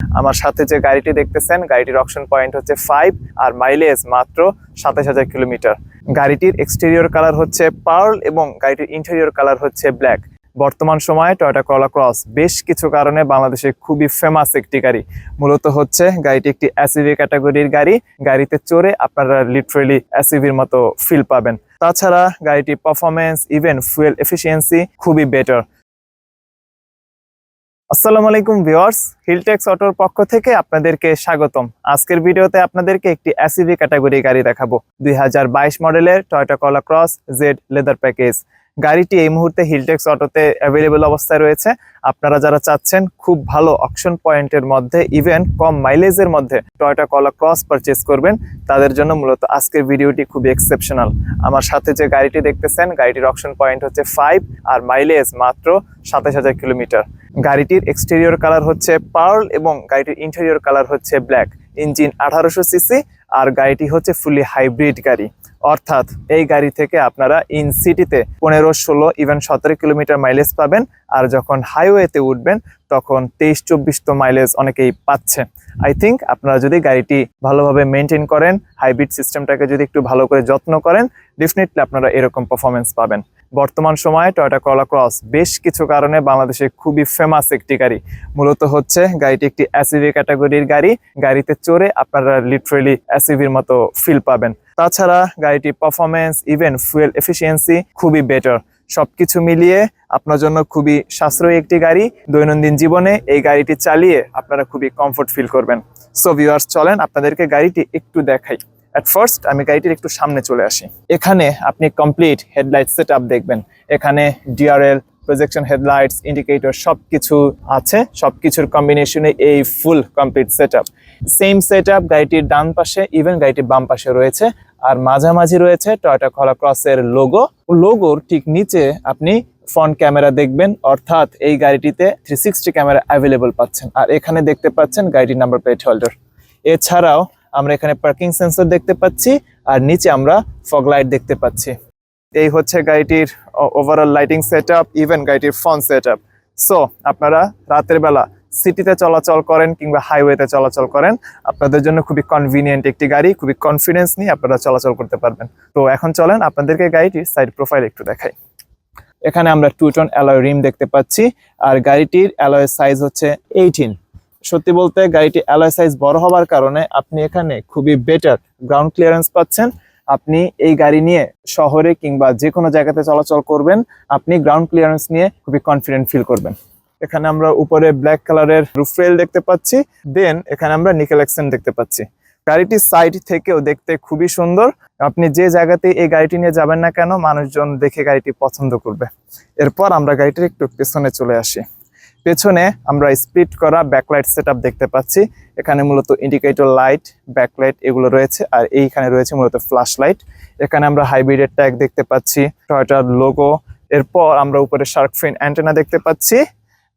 আমার সাথে যে গাড়িটি দেখতেছেন, গাড়িটির অকশন পয়েন্ট হচ্ছে 5 আর মাইলেজ মাত্র ২৭,০০০ কিলোমিটার। গাড়িটির এক্সটেরিয়র কালার হচ্ছে পার্ল এবং গাড়িটির ইন্টেরিয়র কালার হচ্ছে ব্ল্যাক। বর্তমান সময়ে টয়োটা করোলা ক্রস বেশ কিছু কারণে বাংলাদেশে খুবই ফেমাস একটি গাড়ি। মূলত হচ্ছে গাড়িটি একটি এসইভি ক্যাটাগরির গাড়ি। গাড়িতে চড়ে আপনারা লিটারেলি এসইভির মতো ফিল পাবেন। তাছাড়া গাড়িটির পারফরমেন্স, ইভেন ফুয়েল এফিসিয়েন্সি খুবই বেটার। আসসালামু আলাইকুম ভিউয়ার্স, হিলটেক্স অটোর পক্ষ থেকে আপনাদেরকে স্বাগতম। আজকের ভিডিওতে আপনাদেরকে একটি এসইভি ক্যাটাগরি গাড়ি দেখাবো। 2022 মডেলের টয়োটা করোলা ক্রস জেড লেদার প্যাকেজ। গাড়িটি এই মুহূর্তে হিলটেক্স অটোতে অ্যাভেলেবল অবস্থায় রয়েছে। আপনারা যারা চাচ্ছেন খুব ভালো অকশন পয়েন্টের মধ্যে, ইভেন কম মাইলেজের মধ্যে টয়োটা করোলা ক্রস পারচেজ করবেন, তাদের জন্য মূলত আজকের ভিডিওটি খুবই এক্সেপশনাল। আমার সাথে যে গাড়িটি দেখতেছেন, গাড়িটির অকশন পয়েন্ট হচ্ছে 5 আর মাইলেজ মাত্র ২৭,০০০ কিলোমিটার। গাড়িটির এক্সটেরিয়র কালার হচ্ছে পার্ল এবং গাড়িটির ইন্টেরিয়র কালার হচ্ছে ব্ল্যাক। ইঞ্জিন 1800 সিসি আর গাড়িটি হচ্ছে ফুলি হাইব্রিড গাড়ি। অর্থাৎ এই গাড়ি থেকে আপনারা ইন সিটিতে 15, 16, ইভেন 17 কিলোমিটার মাইলেজ পাবেন। আর যখন হাইওয়েতে উঠবেন তখন 23-24 তো মাইলেজ অনেকেই পাচ্ছে। আই থিঙ্ক আপনারা যদি গাড়িটি ভালোভাবে মেনটেন করেন, হাইব্রিড সিস্টেমটাকে যদি একটু ভালো করে যত্ন করেন, ডেফিনেটলি আপনারা এরকম পারফরমেন্স পাবেন। বর্তমান সময়ে টয়োটা করোলা ক্রস বেশ কিছু কারণে বাংলাদেশে খুবই ফেমাস একটি গাড়ি। মূলত হচ্ছে গাড়িটি একটি এসইভি ক্যাটাগরির গাড়ি। গাড়িতে চড়ে আপনারা লিটারেলি এসইভির মতো ফিল পাবেন। তাছাড়া গাড়িটির পারফরমেন্স, ইভেন ফুয়েল এফিসিয়েন্সি খুবই বেটার। সবকিছু মিলিয়ে আপনার জন্য খুবই সাশ্রয়ী একটি গাড়ি। দৈনন্দিন জীবনে এই গাড়িটি চালিয়ে আপনারা খুবই কমফোর্ট ফিল করবেন। সো ভিউয়ার্স, চলেন আপনাদেরকে গাড়িটি একটু দেখাই। এট ফার্স্ট আমি গাড়িটির একটু সামনে চলে আসি। এখানে আপনি কমপ্লিট হেডলাইট সেট আপ দেখবেন। এখানে ডিআরএল, প্রজেকশন হেডলাইটস, ইন্ডিকেটর সবকিছু আছে। সবকিছুর কম্বিনেশনে এই full complete set up. Same set up গাড়িটির ডান পাশে, ইভেন গাড়িটির বাম পাশে রয়েছে। আর মাঝামাঝি রয়েছে টয়োটা করোলা ক্রসের লোগোর ঠিক নিচে আপনি ফ্রন্ট ক্যামেরা দেখবেন। অর্থাৎ এই গাড়িটিতে 360 ক্যামেরা অ্যাভেলেবল পাচ্ছেন। আর এখানে দেখতে পাচ্ছেন গাড়িটির নাম্বার প্লেট হোল্ডার। এছাড়াও আমরা এখানে পার্কিং সেন্সর দেখতে পাচ্ছি আর নিচে আমরা ফগ লাইট দেখতে পাচ্ছি। এই হচ্ছে গাড়িটির overall lighting set up, even গাড়িটির ফ্রন্ট সেট আপ। সো আপনারা রাতের বেলা সিটিতে চলাচল করেন কিংবা হাইওয়েতে চলাচল করেন, আপনাদের জন্য খুবই কনভিনিয়েন্ট একটি গাড়ি। খুবই কনফিডেন্স নিয়ে আপনারা চলাচল করতে পারবেন। তো এখন চলেন আপনাদেরকে গাড়িটির সাইড প্রোফাইল একটু দেখাই। এখানে আমরা 2-টোন অ্যালয় রিম দেখতে পাচ্ছি আর গাড়িটির অ্যালয়ের সাইজ হচ্ছে 18। সত্যি বলতে গাড়িটি অ্যালয় সাইজ বড় হওয়ার কারণে আপনি এখানে খুবই বেটার গ্রাউন্ড ক্লিয়ারেন্স পাচ্ছেন। আপনি এই গাড়ি নিয়ে শহরে কিংবা যে কোনো জায়গাতে চলাচল করবেন, আপনি গ্রাউন্ড ক্লিয়ারেন্স নিয়ে খুবই কনফিডেন্ট ফিল করবেন। এখানে আমরা উপরে ব্ল্যাক কালারের রুফ রেল দেখতে পাচ্ছি। দেন এখানে আমরা নিকেল অ্যাকসেন্ট দেখতে পাচ্ছি। গাড়িটির সাইড থেকেও দেখতে খুবই সুন্দর। আপনি যে জায়গাতে এই গাড়িটি নিয়ে যাবেন না কেন, মানুষজন দেখে গাড়িটি পছন্দ করবে। এরপর আমরা গাড়িটির একটু পেছনে চলে আসি। পেছনে আমরা স্প্লিট করা ব্যাকলাইট সেটআপ দেখতে পাচ্ছি। এখানে মূলত ইন্ডিকেটর লাইট, ব্যাকলাইট এগুলো রয়েছে আর এইখানে রয়েছে মূলত ফ্ল্যাশ লাইট। এখানে আমরা হাইব্রিডের ট্যাগ দেখতে পাচ্ছি, টয়োটার লোগো। এরপর আমরা উপরে শার্ক ফিন অ্যান্টেনা দেখতে পাচ্ছি।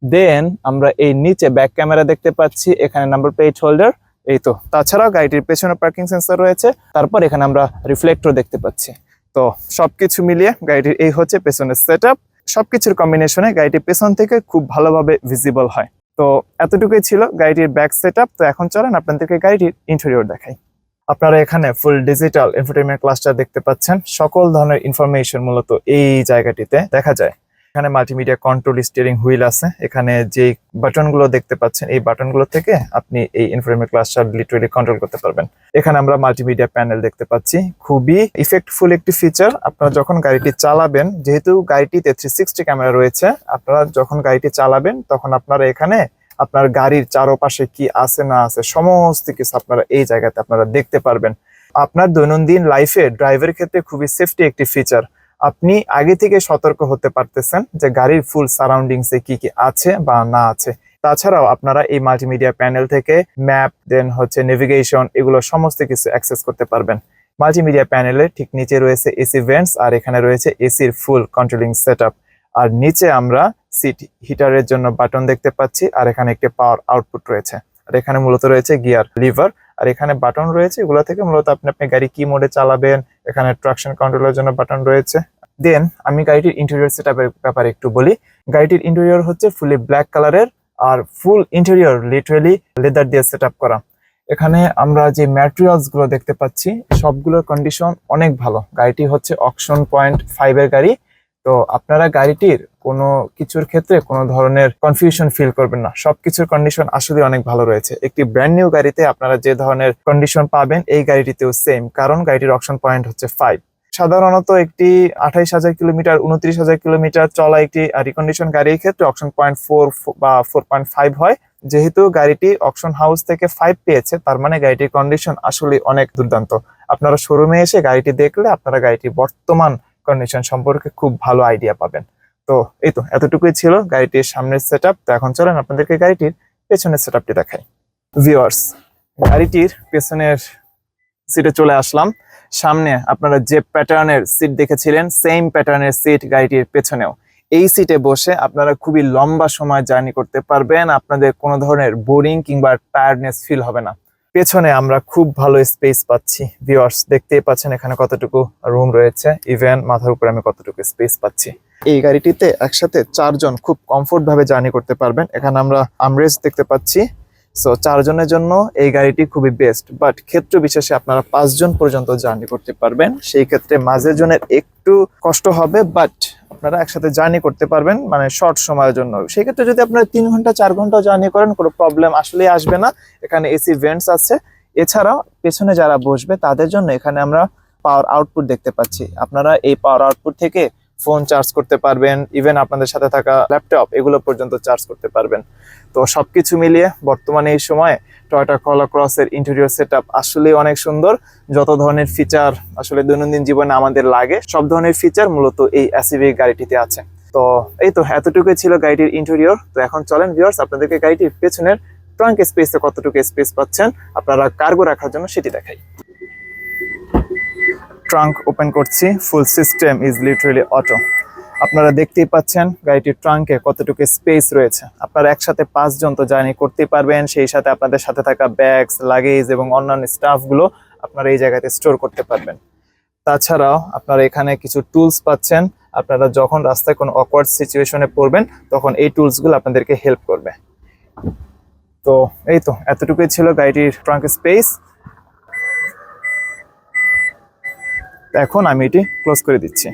দেন আমরা এই নিচে ব্যাক ক্যামেরা দেখতে পাচ্ছি, এখানে নাম্বার প্লেট হোল্ডার। এই তো, তাছাড়াও গাড়িটির পেছনে পার্কিং সেন্সর রয়েছে। তারপর এখানে আমরা রিফ্লেক্টর দেখতে পাচ্ছি। তো সবকিছু মিলিয়ে গাড়িটির এই হচ্ছে পেছনের সেটআপ। সবকিছুর কম্বিনেশনে গাড়িটির পেছন থেকে খুব ভালোভাবে ভিজিবল হয়। তো এতটুকুই ছিল গাড়িটির ব্যাক সেটআপ। তো এখন চলেন আপনাদেরকে গাড়িটির ইন্টেরিয়র দেখাই। আপনারা এখানে ফুল ডিজিটাল ইনফোটেইনমেন্ট ক্লাস্টার দেখতে পাচ্ছেন। সকল ধরনের ইনফরমেশন মূলত এই জায়গাটিতে দেখা যায়। এখানে মাল্টিমিডিয়া কন্ট্রোল স্টিয়ারিং হুইল আছে। এখানে যে বাটনগুলো দেখতে পাচ্ছেন, এই বাটনগুলো থেকে আপনি এই ইনফোটেইনমেন্ট ক্লাস্টার লিটারালি কন্ট্রোল করতে পারবেন। এখানে আমরা মাল্টিমিডিয়া প্যানেল দেখতে পাচ্ছি। খুবই ইফেক্টফুল একটি ফিচার। আপনারা যখন গাড়িটি চালাবেন, যেহেতু গাড়িটিতে 360 ক্যামেরা রয়েছে, আপনারা যখন গাড়িটি চালাবেন তখন আপনারা এখানে আপনার গাড়ির চারপাশে কি আছে না আছে সমস্ত কিছু আপনারা এই জায়গাতে আপনারা দেখতে পারবেন। আপনার দৈনন্দিন লাইফে ড্রাইভের ক্ষেত্রে খুবই সেফটি একটি ফিচার। আপনি আগে থেকে সতর্ক হতে পারতেছেন যে গাড়ির ফুল সারাউন্ডিংসে কি কি আছে বা না আছে। তাছাড়াও আপনারা এই মাল্টিমিডিয়া প্যানেল থেকে ম্যাপ, দেন হচ্ছে নেভিগেশন, এগুলো সমস্ত কিছু অ্যাক্সেস করতে পারবেন। মাল্টিমিডিয়া প্যানেলে ঠিক নিচে রয়েছে এসি ভেন্টস আর এখানে রয়েছে এসির ফুল কন্ট্রোলিং সেটআপ। আর নিচে আমরা সিট হিটারের জন্য বাটন দেখতে পাচ্ছি আর এখানে একটি পাওয়ার আউটপুট রয়েছে। আর এখানে মূলত রয়েছে গিয়ার লিভার আর এখানে বাটন রয়েছে। এগুলো থেকে মূলত আপনি গাড়ি কি মোডে চালাবেন, এখানে ট্রাকশন কন্ট্রোলের জন্য বাটন রয়েছে। দেন আমি গাড়িটির ইন্টেরিয়র সেটআপের ব্যাপারে একটু বলি। গাড়িটির ইন্টেরিয়র হচ্ছে ফুলি ব্ল্যাক কালারের আর ফুল ইন্টেরিয়র লিটারালি লেদার দিয়ে সেট আপ করা। এখানে আমরা যে ম্যাটেরিয়ালস গুলো দেখতে পাচ্ছি সবগুলোর কন্ডিশন অনেক ভালো। গাড়িটি হচ্ছে অকশন পয়েন্ট 5 এর গাড়ি। তো আপনারা গাড়িটির কোনো কিছুর ক্ষেত্রে কোনো ধরনের কনফিউশন ফিল করবেন না, সবকিছুর কন্ডিশন আসলে অনেক ভালো রয়েছে। একটি ব্র্যান্ড নিউ গাড়িতে আপনারা যে ধরনের কন্ডিশন পাবেন এই গাড়িটিতেও সেম, কারণ গাড়িটির অকশন পয়েন্ট হচ্ছে 5। সাধারণত একটি 28,000 কিলোমিটার 29,000 কিলোমিটার চলা একটি রিকন্ডিশন গাড়ির ক্ষেত্রে অকশন পয়েন্ট 4 বা 4.5 হয়। যেহেতু গাড়িটি অকশন হাউস থেকে 5 পেয়েছে, তার মানে গাড়িটির কন্ডিশন আসলে অনেক দুর্দান্ত। আপনারা শোরুমে এসে গাড়িটি দেখলে আপনারা গাড়িটির বর্তমান কন্ডিশন সম্পর্কে খুব ভালো আইডিয়া পাবেন। তো এই তো এতটুকুই ছিল গাড়িটির সামনের সেটআপ। তো এখন চলেন আপনাদেরকে গাড়িটির পেছনের সেটআপটি দেখাই। ভিউয়ার্স, গাড়িটির পেছনের সিটে চলে আসলাম। সামনে আপনারা যে প্যাটার্নের সিট দেখেছিলেন সেম প্যাটার্নের সিট গাড়িটির পেছনেও। এই সিটে বসে আপনারা খুবই লম্বা সময় জার্নি করতে পারবেন, আপনাদের কোনো ধরনের বোরিং কিংবা টায়ার্ডনেস ফিল হবে না। পেছনে আমরা খুব ভালো স্পেস পাচ্ছি। ভিউয়ার্স, দেখতেই পাচ্ছেন এখানে কতটুকু রুম রয়েছে, ইভেন মাথার উপরে আমি কতটুকু স্পেস পাচ্ছি। এই গাড়িটিতে একসাথে 4 জন খুব কমফোর্ট ভাবে জার্নি করতে পারবেন। এখানে আমরা আমরেস্ট দেখতে পাচ্ছি। সো 4 জনের জন্য এই গাড়িটি খুবই বেস্ট, বাট ক্ষেত্র বিশেষে আপনারা 5 জন পর্যন্ত জার্নি করতে পারবেন। সেই ক্ষেত্রে মাঝের জনের একটু কষ্ট হবে, বাট আপনারা একসাথে জার্নি করতে পারবেন মানে শর্ট সময়ের জন্য। সেই ক্ষেত্রে যদি আপনারা 3 ঘন্টা 4 ঘন্টা জার্নি করেন কোনো প্রবলেম আসলেই আসবে না। এখানে এসি ভেন্টস আছে। এছাড়াও পেছনে যারা বসবে তাদের জন্য এখানে আমরা পাওয়ার আউটপুট দেখতে পাচ্ছি। আপনারা এই পাওয়ার আউটপুট থেকে ফোন চার্জ করতে পারবেন, ইভেন আপনাদের সাথে থাকা ল্যাপটপ এগুলো পর্যন্ত চার্জ করতে পারবেন। তো সবকিছু মিলিয়ে বর্তমানে এই সময় টয়োটা করোলা ক্রসের ইন্টেরিয়র সেটআপ আসলে অনেক সুন্দর। যত ধরনের ফিচার আসলে দৈনন্দিন জীবনে আমাদের লাগে সব ধরনের ফিচার মূলত এই এসইভি গাড়িটিতে আছে। তো এই তো এতটুকুই ছিল গাড়িটির ইন্টেরিয়র। তো এখন চলেন ভিউয়ার্স আপনাদেরকে গাড়িটির পেছনের ট্রাঙ্ক স্পেসে কতটুকু স্পেস পাচ্ছেন আপনারা কার্গো রাখার জন্য সেটি দেখাই। ট্রাঙ্ক ওপেন করছি। ফুল সিস্টেম ইজ লিটারালি অটো। আপনারা দেখতেই পাচ্ছেন গাড়িটির ট্রাঙ্কে কতটুকু স্পেস রয়েছে। আপনারা একসাথে 5 জন তো জার্নি করতে পারবেন, সেই সাথে আপনাদের সাথে থাকা ব্যাগস, লাগেজ এবং অন্যান্য স্টাফগুলো আপনারা এই জায়গাতে স্টোর করতে পারবেন। তাছাড়াও আপনারা এখানে কিছু টুলস পাচ্ছেন। আপনারা যখন রাস্তায় কোনো অকওয়ার্ড সিচুয়েশনে পড়বেন তখন এই টুলসগুলো আপনাদেরকে হেল্প করবে। তো এই তো এতটুকুই ছিল গাড়িটির ট্রাঙ্ক স্পেস। এখন আমি এটি ক্লোজ করে দিচ্ছি।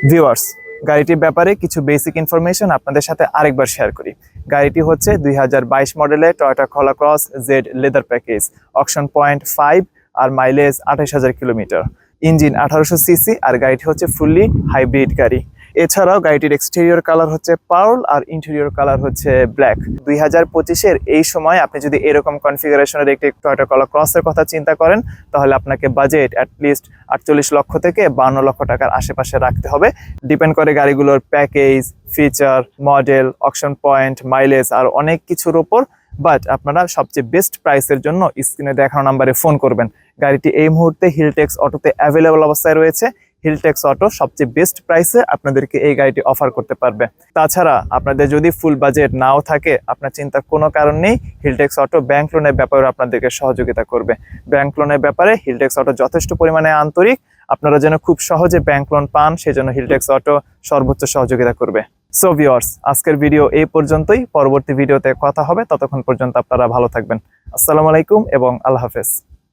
ভিউয়ার্স, গাড়িটির ব্যাপারে কিছু বেসিক ইনফরমেশন আপনাদের সাথে আরেকবার শেয়ার করি। গাড়িটি হচ্ছে 2022 মডেলের টয়োটা করোলা cross Z leather package, auction point 5 আর মাইলেজ 28,000 কিলোমিটার, ইঞ্জিন 1800 সিসি আর গাড়িটি হচ্ছে ফুললি হাইব্রিড গাড়ি। এছাড়াও গাড়িটির এক্সটেরিয়র কালার হচ্ছে পার্ল আর ইন্টেরিয়র কালার হচ্ছে ব্ল্যাক। 2025-এর এই সময় আপনি যদি এরকম কনফিগারেশনের একটি টয়োটা করোলা ক্রসের কথা চিন্তা করেন তাহলে আপনাকে বাজেট অ্যাটলিস্ট 48 লক্ষ থেকে 52 লক্ষ টাকার আশেপাশে রাখতে হবে। ডিপেন্ড করে গাড়িগুলোর package, feature, model, auction point, mileage আর অনেক কিছুর উপর। বাট আপনারা সবচেয়ে বেস্ট প্রাইসের জন্য স্ক্রিনে দেখানো নাম্বারে ফোন করবেন। গাড়িটি এই মুহূর্তে হিলটেক্স অটোতে অ্যাভেলেবল অবস্থায় রয়েছে। হিলটেক্স অটো সবচেয়ে বেস্ট প্রাইসে আপনাদেরকে এই গাড়িটি অফার করতে পারবে। তাছাড়া আপনাদের যদি ফুল বাজেট নাও থাকে আপনার চিন্তার কোনো কারণ নেই, হিলটেক্স অটো ব্যাংক লোনের ব্যাপারে আপনাদেরকে সহযোগিতা করবে। ব্যাংক লোনের ব্যাপারে হিলটেক্স অটো যথেষ্ট পরিমাণে আন্তরিক। আপনারা যেন খুব সহজে ব্যাংক লোন পান সেজন্য হিলটেক্স অটো সর্বোচ্চ সহযোগিতা করবে। সো ভিউয়ার্স, আজকের ভিডিও এই পর্যন্তই। পরবর্তী ভিডিওতে কথা হবে, ততক্ষণ পর্যন্ত আপনারা ভালো থাকবেন। আসসালামু আলাইকুম এবং আল্লাহ হাফেজ।